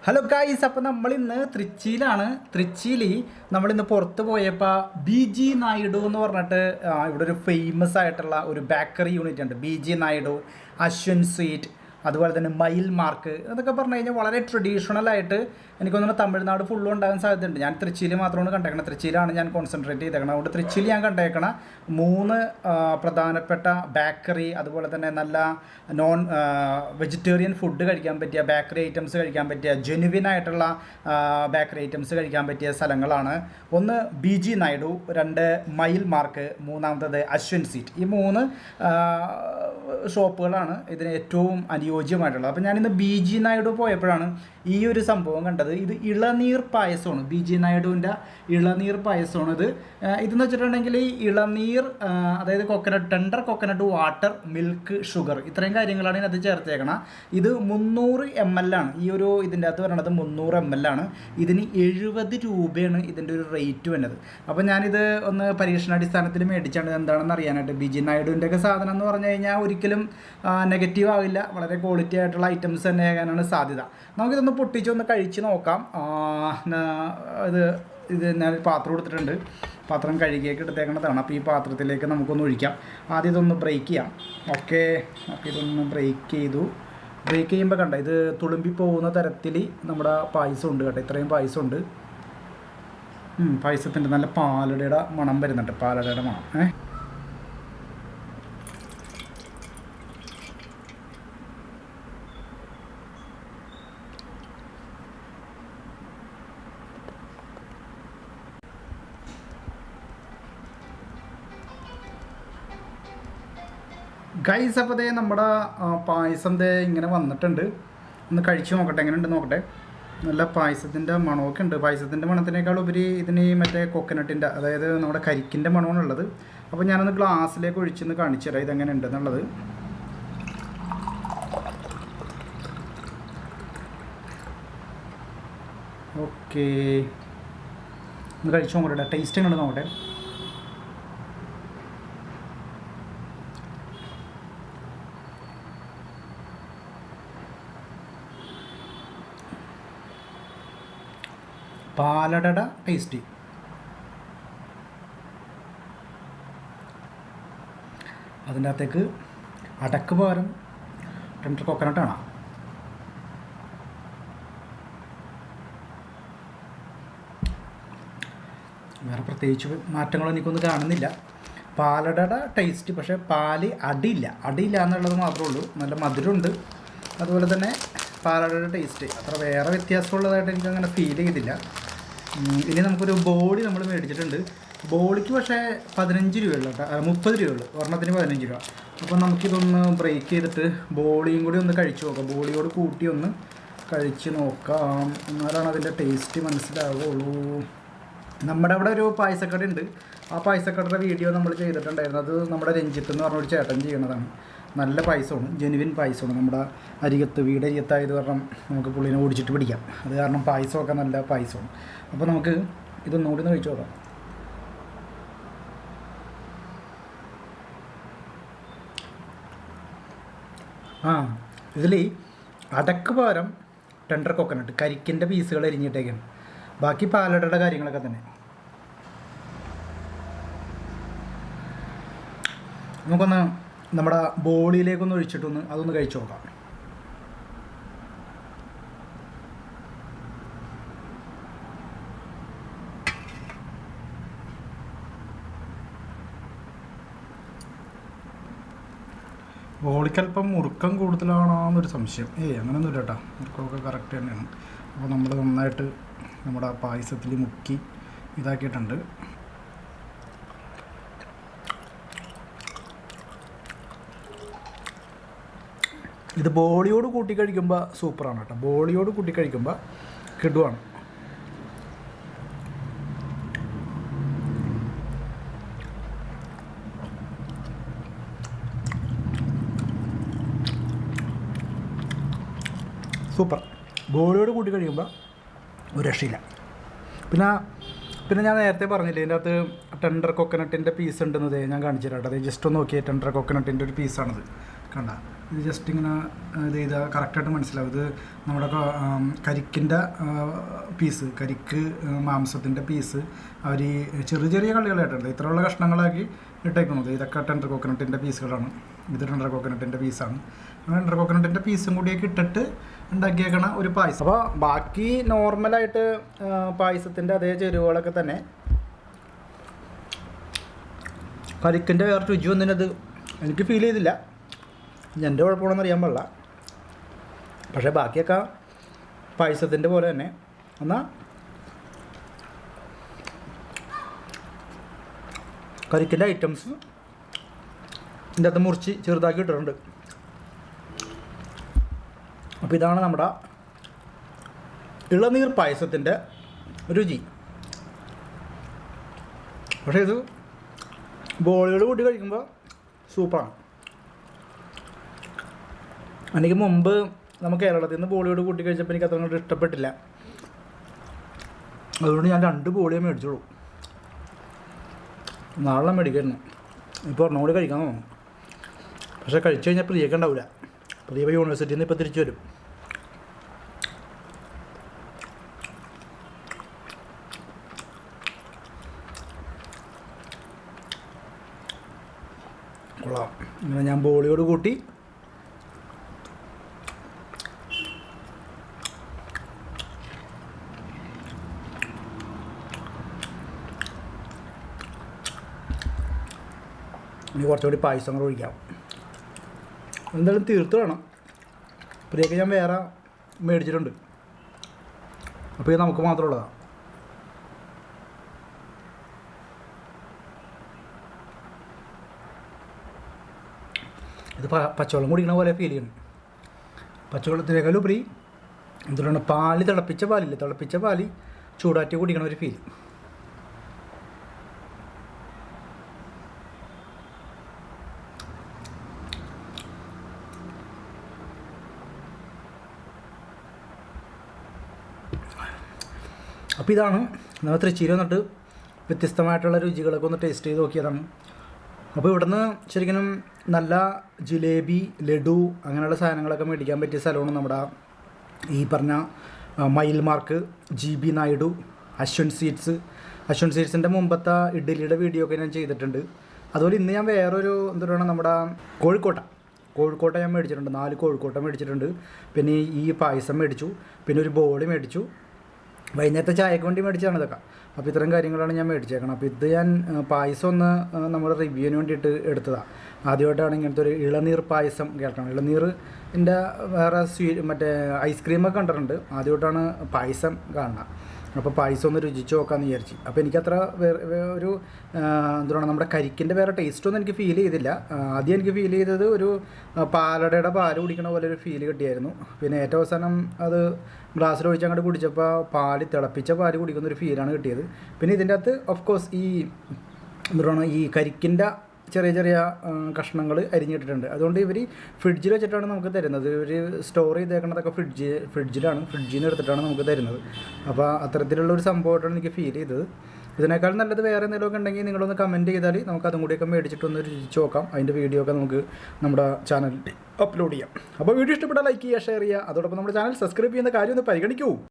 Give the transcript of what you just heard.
Hello guys, അപ്പോൾ നമ്മളിന്ന് തൃച്ചിയിലാണ്. തൃച്ചിയിൽ നമ്മളിന്ന് പുറത്ത് പോയപ്പോൾ ബി ജി നായിഡു എന്ന് പറഞ്ഞിട്ട് ഇവിടെ ഒരു ഫേമസ് ആയിട്ടുള്ള ഒരു ബേക്കറി യൂണിറ്റ് ഉണ്ട്. B G Naidu, Ashwin sweet, അതുപോലെ തന്നെ മയിൽ മാർക്ക് എന്നൊക്കെ പറഞ്ഞു കഴിഞ്ഞാൽ വളരെ ട്രഡീഷണലായിട്ട് എനിക്ക് തോന്നുന്നു തമിഴ്നാട് ഫുള്ളും ഉണ്ടാകാൻ സാധ്യതയുണ്ട്. ഞാൻ തൃച്ചിയിൽ മാത്രമാണ് കണ്ടേക്കണം. തൃച്ചിയിലാണ് ഞാൻ കോൺസെൻട്രേറ്റ് ചെയ്തേക്കണം. അതുകൊണ്ട് തൃച്ചിയിൽ ഞാൻ കണ്ടേക്കണ 3 പ്രധാനപ്പെട്ട ബേക്കറി, അതുപോലെ തന്നെ നല്ല നോൺ വെജിറ്റേറിയൻ ഫുഡ് കഴിക്കാൻ പറ്റിയ ബേക്കറി ഐറ്റംസ് കഴിക്കാൻ പറ്റിയ ജെനുവിൻ ആയിട്ടുള്ള ബേക്കറി ഐറ്റംസ് കഴിക്കാൻ പറ്റിയ സ്ഥലങ്ങളാണ്. ഒന്ന് ബി ജി നായിഡു, 2 മയിൽ മാർക്ക്, 3ാമത്തത് അശ്വിൻ സ്വീറ്റ്. ഈ 3 ഷോപ്പുകളാണ് ഇതിന് ഏറ്റവും അനുയോജ്യമായിട്ടുള്ളത്. അപ്പോൾ ഞാനിന്ന് ബി ജി നായിഡു പോയപ്പോഴാണ് ഈ ഒരു സംഭവം കണ്ടത്. ഇത് ഇളനീർ പായസമാണ്. ബി ജി നായിഡുവിൻ്റെ ഇളനീർ പായസമാണ് ഇത്. ഇതെന്ന് വെച്ചിട്ടുണ്ടെങ്കിൽ ഈ ഇളനീർ, അതായത് tender coconut water, milk, sugar, ഇത്രയും കാര്യങ്ങളാണ് ഇതിനകത്ത് ചേർത്തേക്കണം. ഇത് 300 ml ആണ്. ഈ ഒരു ഇതിൻ്റെ അകത്ത് പറയണത് 300 ml ആണ്. ഇതിന് 70 രൂപയാണ് ഇതിൻ്റെ ഒരു റേറ്റ് വന്നത്. അപ്പോൾ ഞാനിത് ഒന്ന് പരീക്ഷണാടിസ്ഥാനത്തിൽ മേടിച്ചാണ് എന്താണെന്ന് അറിയാനായിട്ട്. ബി ജി നായിഡുവിൻ്റെ ഒക്കെ സാധനം എന്ന് പറഞ്ഞു കഴിഞ്ഞാൽ ഒരിക്കലും നെഗറ്റീവ് ആവില്ല. വളരെ ക്വാളിറ്റി ആയിട്ടുള്ള ഐറ്റംസ് തന്നെ ആകാനാണ് സാധ്യത. നമുക്കിതൊന്ന് പൊട്ടിച്ചൊന്ന് കഴിച്ച് നോക്കാം. ഇത് ഞാൻ പാത്രം എടുത്തിട്ടുണ്ട്. പാത്രം കഴുകിയൊക്കെ എടുത്തേക്കണതാണ്. അപ്പോൾ ഈ പാത്രത്തിലേക്ക് നമുക്കൊന്ന് ഒഴിക്കാം. ആദ്യം ഇതൊന്ന് ബ്രേക്ക് ചെയ്യാം. ഓക്കെ, അപ്പോൾ ഇതൊന്ന് ബ്രേക്ക് ചെയ്തു. ബ്രേക്ക് ചെയ്യുമ്പോൾ കണ്ട ഇത് തുളുമ്പി പോകുന്ന തരത്തിൽ നമ്മുടെ പായസം ഉണ്ട് കേട്ടോ. ഇത്രയും പായസമുണ്ട്. പായസത്തിൻ്റെ നല്ല പാലടയുടെ മണം വരുന്നുണ്ട്. പാലടയുടെ മണം. ഗൈസ്, അപ്പോൾ ദേ നമ്മുടെ പായസം ഇങ്ങനെ വന്നിട്ടുണ്ട്. ഒന്ന് കഴിച്ച് നോക്കട്ടെ, എങ്ങനെയുണ്ട് നോക്കട്ടെ. നല്ല പായസത്തിൻ്റെ മണമൊക്കെ ഉണ്ട്. പായസത്തിൻ്റെ മണത്തിനേക്കാൾ ഉപരി ഇതിന് മറ്റേ കൊക്കനട്ടിൻ്റെ, അതായത് നമ്മുടെ കരിക്കിൻ്റെ മണമാണുള്ളത്. അപ്പോൾ ഞാനൊന്ന് ഗ്ലാസ്സിലേക്ക് ഒഴിച്ചൊന്ന് കാണിച്ചു തരാം ഇതെങ്ങനെ ഉണ്ടെന്നുള്ളത്. ഓക്കെ, ഒന്ന് കഴിച്ച് നോക്കട്ടെ. ടേസ്റ്റ് എങ്ങനെ നോക്കട്ടെ. പാലടയുടെ ടേസ്റ്റ്. അതിൻ്റെ അകത്തേക്ക് അടക്ക് പകരം ടെൻഡർ കോക്കനട്ടാണ്. വേറെ പ്രത്യേകിച്ച് മാറ്റങ്ങളൊന്നും എനിക്കൊന്നും കാണുന്നില്ല. പാലടയുടെ ടേസ്റ്റ്, പക്ഷേ പാല് അടിയില്ല എന്നുള്ളത് മാത്രമേ ഉള്ളൂ. നല്ല മധുരമുണ്ട്. അതുപോലെ തന്നെ പാലടയുടെ ടേസ്റ്റ് അത്ര വേറെ വ്യത്യാസമുള്ളതായിട്ട് എനിക്കങ്ങനെ ഫീൽ ചെയ്തില്ല. ഇനി നമുക്കൊരു ബോളി നമ്മൾ മേടിച്ചിട്ടുണ്ട്. ബോളിക്ക് പക്ഷേ 15 രൂപയുള്ളൂ കേട്ടോ, 30 രൂപയുള്ളൂ. ഒരെണ്ണത്തിന് 15 രൂപ. അപ്പോൾ നമുക്കിതൊന്ന് ബ്രേക്ക് ചെയ്തിട്ട് ബോളിയും കൂടി ഒന്ന് കഴിച്ച് നോക്കാം. ബോളിയോട് കൂട്ടി ഒന്ന് കഴിച്ച് നോക്കാം. എന്നാലാണ് അതിൻ്റെ ടേസ്റ്റ് മനസ്സിലാവുള്ളൂ. നമ്മുടെ അവിടെ ഒരു പായസക്കട ഉണ്ട്. ആ പായസക്കടയുടെ വീഡിയോ നമ്മൾ ചെയ്തിട്ടുണ്ടായിരുന്നു. അത് നമ്മുടെ രഞ്ജിത്ത് എന്ന് പറഞ്ഞൊരു ചേട്ടൻ ചെയ്യുന്നതാണ്. നല്ല പായസമാണ്, ജെനുവിൻ പായസമാണ്. നമ്മുടെ വീടരികത്തായത് കാരണം നമുക്ക് പുള്ളിനെ ഓടിച്ചിട്ട് പിടിക്കാം. അത് കാരണം പായസമൊക്കെ നല്ല പായസമാണ്. അപ്പോൾ നമുക്ക് ഇതൊന്നുകൂടി ഒന്ന് കഴിച്ചു നോക്കാം. ഇതിൽ അടക്ക് പകരം ടെൻഡർ കോക്കനട്ട്, കരിക്കിൻ്റെ പീസുകൾ എരിഞ്ഞിട്ടേക്കാണ്. ബാക്കി പാലടയുടെ കാര്യങ്ങളൊക്കെ തന്നെ. നമുക്കൊന്ന് നമ്മുടെ ബോളിയിലേക്കൊന്ന് ഒഴിച്ചിട്ടൊന്ന് അതൊന്ന് കഴിച്ചു നോക്കാം. ബോളിക്കൽപ്പം മുറുക്കം കൂടുതലാണോന്നൊരു സംശയം. അങ്ങനെയൊന്നുമില്ല കേട്ടോ, മുറുക്കമൊക്കെ കറക്റ്റ് തന്നെയാണ്. അപ്പോൾ നമ്മൾ നന്നായിട്ട് നമ്മുടെ പായസത്തിൽ മുക്കി ഇതാക്കിയിട്ടുണ്ട്. ഇത് ബോളിയോട് കൂട്ടി കഴിക്കുമ്പോൾ സൂപ്പറാണ് കേട്ടോ. ബോളിയോട് കൂട്ടി കഴിക്കുമ്പോൾ കിടുവാണ്. സൂപ്പർ. ബോളിയോട് കൂട്ടി കഴിക്കുമ്പോൾ ഒരു രക്ഷയില്ല. പിന്നെ പിന്നെ ഞാൻ നേരത്തെ പറഞ്ഞില്ലേ ഇതിൻ്റെ അകത്ത് ടെൻഡർ കൊക്കനട്ടിൻ്റെ പീസ് ഉണ്ടെന്നത് ഞാൻ കാണിച്ചു തരാം കേട്ടോ. അത് ജസ്റ്റ് ഒന്ന് നോക്കിയാൽ ടെൻഡർ കൊക്കനട്ടിൻ്റെ ഒരു പീസാണിത്. കണ്ട, ഇത് ജസ്റ്റ് ഇങ്ങനെ ഇത് ചെയ്താൽ കറക്റ്റായിട്ട് മനസ്സിലാവും. ഇത് നമ്മുടെ കരിക്കിൻ്റെ പീസ്, കരിക്ക് മാംസത്തിൻ്റെ പീസ് അവർ ചെറിയ ചെറിയ കളികളായിട്ടുണ്ട് ഇത്രയുള്ള കഷ്ണങ്ങളാക്കി ഇട്ടേക്കുന്നത്. ഇതൊക്കെ ടെൻഡർ കോക്കനട്ടിൻ്റെ പീസുകളാണ്. ഇത് ടെൻഡർ കോക്കനട്ടിൻ്റെ പീസാണ്. ടെൻഡർ കോക്കനട്ടിൻ്റെ പീസും കൂടിയൊക്കെ ഇട്ടിട്ട് ഉണ്ടാക്കിയേക്കണ ഒരു പായസം. അപ്പോൾ ബാക്കി നോർമലായിട്ട് പായസത്തിൻ്റെ അതേ ചേരുവകളൊക്കെ തന്നെ, കരിക്കിൻ്റെ വേറെ രുചി ഒന്നിനത് എനിക്ക് ഫീൽ ചെയ്തില്ല. എൻ്റെ കുഴപ്പമാണെന്ന് അറിയാൻ പാടില്ല. പക്ഷേ ബാക്കിയൊക്കെ പായസത്തിൻ്റെ പോലെ തന്നെ. എന്നാൽ കരിക്കിൻ്റെ ഐറ്റംസ് ഇതിൻ്റെ അകത്ത് മുറിച്ച് ചെറുതാക്കി ഇട്ടിട്ടുണ്ട്. അപ്പോൾ ഇതാണ് നമ്മുടെ ഇളനീർ പായസത്തിൻ്റെ രുചി. പക്ഷേ ഇത് ബോളികൾ കൂട്ടി കഴിക്കുമ്പോൾ സൂപ്പറാണ്. എനിക്ക് മുമ്പ് നമുക്ക് കേരളത്തിൽ നിന്ന് ബോളിയോട് കൂട്ടി കഴിച്ചപ്പോൾ എനിക്ക് അത്ര ഇഷ്ടപ്പെട്ടില്ല. അതുകൊണ്ട് ഞാൻ 2 ബോളിയേ മേടിച്ചോളൂ. നാളെ മേടിക്കായിരുന്നു. ഇപ്പോൾ ഒരെണ്ണം കൂടി കഴിക്കാൻ തോന്നും. പക്ഷേ കഴിച്ചു കഴിഞ്ഞാൽ പ്രിയൊക്കെ ഉണ്ടാവില്ല. പ്രിയ യൂണിവേഴ്സിറ്റിയിൽ നിന്ന് ഇപ്പോൾ തിരിച്ചു വരും. കൊള്ളാം. ഇങ്ങനെ ഞാൻ ബോളിയോട് കൂട്ടി ഇനി കുറച്ചുകൂടി പായസം കൂടെ ഒഴിക്കാം. എന്തായാലും തീർത്ത് വേണം. പ്രിയൊക്കെ ഞാൻ വേറെ മേടിച്ചിട്ടുണ്ട്. അപ്പോൾ ഇത് നമുക്ക് മാത്രമുള്ളതാണ്. ഇത് പച്ചവെള്ളം കുടിക്കണ പോലെ ഫീൽ ചെയ്യണം. പച്ചവെള്ളത്തിനേക്കാളുപരി എന്തുകൊണ്ടാണ് പാല്, തിളപ്പിച്ച പാലില്ല, തിളപ്പിച്ച പാല് ചൂടാറ്റി കുടിക്കണ ഒരു ഫീൽ. അപ്പോൾ ഇതാണ് നമ്മൾ തൃശ്ശൂർ വന്നിട്ട് വ്യത്യസ്തമായിട്ടുള്ള രുചികളൊക്കെ ഒന്ന് ടേസ്റ്റ് ചെയ്ത് നോക്കിയതാണ്. അപ്പോൾ ഇവിടുന്ന് ശരിക്കും നല്ല ജിലേബി, ലഡു അങ്ങനെയുള്ള സാധനങ്ങളൊക്കെ മേടിക്കാൻ പറ്റിയ സ്ഥലമാണ് നമ്മുടെ ഈ പറഞ്ഞ മയിൽ മാർക്ക്, GB നായിഡു, അശ്വൻ സ്വീറ്റ്സിൻ്റെ മുമ്പത്തെ ഇഡ്ഡലിയുടെ വീഡിയോ ഒക്കെ ഞാൻ ചെയ്തിട്ടുണ്ട്. അതുപോലെ ഇന്ന് ഞാൻ വേറൊരു എന്താണ് നമ്മുടെ കോഴിക്കോട്ട ഞാൻ മേടിച്ചിട്ടുണ്ട്. 4 കോഴിക്കോട്ട മേടിച്ചിട്ടുണ്ട്. പിന്നെ ഈ പായസം മേടിച്ചു. പിന്നെ ഒരു ബോളി മേടിച്ചു. വൈകുന്നേരത്തെ ചായക്ക് വേണ്ടി മേടിച്ചാണ് ഇതൊക്കെ. അപ്പോൾ ഇത്തരം കാര്യങ്ങളാണ് ഞാൻ മേടിച്ചേക്കണം. അപ്പോൾ ഇത് ഞാൻ പായസം ഒന്ന് നമ്മുടെ റിവ്യൂവിന് വേണ്ടിയിട്ട് എടുത്തതാണ്. ആദ്യമായിട്ടാണ് ഇങ്ങനത്തെ ഒരു ഇളനീർ പായസം കേൾക്കണം. ഇളനീറിൻ്റെ വേറെ മറ്റേ ഐസ്ക്രീമൊക്കെ കണ്ടിട്ടുണ്ട്. ആദ്യമായിട്ടാണ് പായസം കാണുന്നത്. അപ്പോൾ പായസം ഒന്ന് രുചിച്ച് നോക്കാമെന്ന് വിചാരിച്ചു. അപ്പോൾ എനിക്കത്ര ഒരു എന്താണ് നമ്മുടെ കരിക്കിൻ്റെ വേറെ ടേസ്റ്റൊന്നും എനിക്ക് ഫീൽ ചെയ്തില്ല. ആദ്യം എനിക്ക് ഫീൽ ചെയ്തത് ഒരു പാലടയുടെ പാല് കുടിക്കണ പോലെ ഒരു ഫീൽ കിട്ടിയായിരുന്നു. പിന്നെ ഏറ്റവും അവസാനം അത് ഗ്ലാസ്സിൽ ഒഴിച്ച് അങ്ങോട്ട് കുടിച്ചപ്പോൾ തിളപ്പിച്ച പാല് കുടിക്കുന്ന ഒരു ഫീലാണ് കിട്ടിയത്. പിന്നെ ഇതിൻ്റെ അകത്ത് ഓഫ് കോഴ്സ് എന്താണ് ഈ കരിക്കിൻ്റെ ചെറിയ ചെറിയ കഷ്ണങ്ങൾ അരിഞ്ഞിട്ടിട്ടുണ്ട്. അതുകൊണ്ട് ഇവർ ഫ്രിഡ്ജിൽ വെച്ചിട്ടാണ് നമുക്ക് തരുന്നത്. ഇവർ സ്റ്റോർ ചെയ്തേക്കുന്നതൊക്കെ ഫ്രിഡ്ജിൽ നിന്ന് എടുത്തിട്ടാണ് നമുക്ക് തരുന്നത്. അപ്പോൾ അത്തരത്തിലുള്ളൊരു സംഭവമായിട്ടാണ് എനിക്ക് ഫീൽ ചെയ്തത്. ഇതിനേക്കാൾ നല്ലത് വേറെ എന്തെങ്കിലുമൊക്കെ ഉണ്ടെങ്കിൽ നിങ്ങളൊന്ന് കമൻറ്റ് ചെയ്താൽ നമുക്ക് അതും കൂടിയൊക്കെ മേടിച്ചിട്ടൊന്ന് രുചിച്ച് നോക്കാം. അതിൻ്റെ വീഡിയോ ഒക്കെ നമുക്ക് നമ്മുടെ ചാനലിൽ അപ്ലോഡ് ചെയ്യാം. അപ്പോൾ വീഡിയോ ഇഷ്ടപ്പെട്ടാൽ ലൈക്ക് ചെയ്യുക, ഷെയർ ചെയ്യുക. അതോടൊപ്പം നമ്മുടെ ചാനൽ സബ്സ്ക്രൈബ് ചെയ്യുന്ന കാര്യം ഒന്ന് പരിഗണിക്കൂ.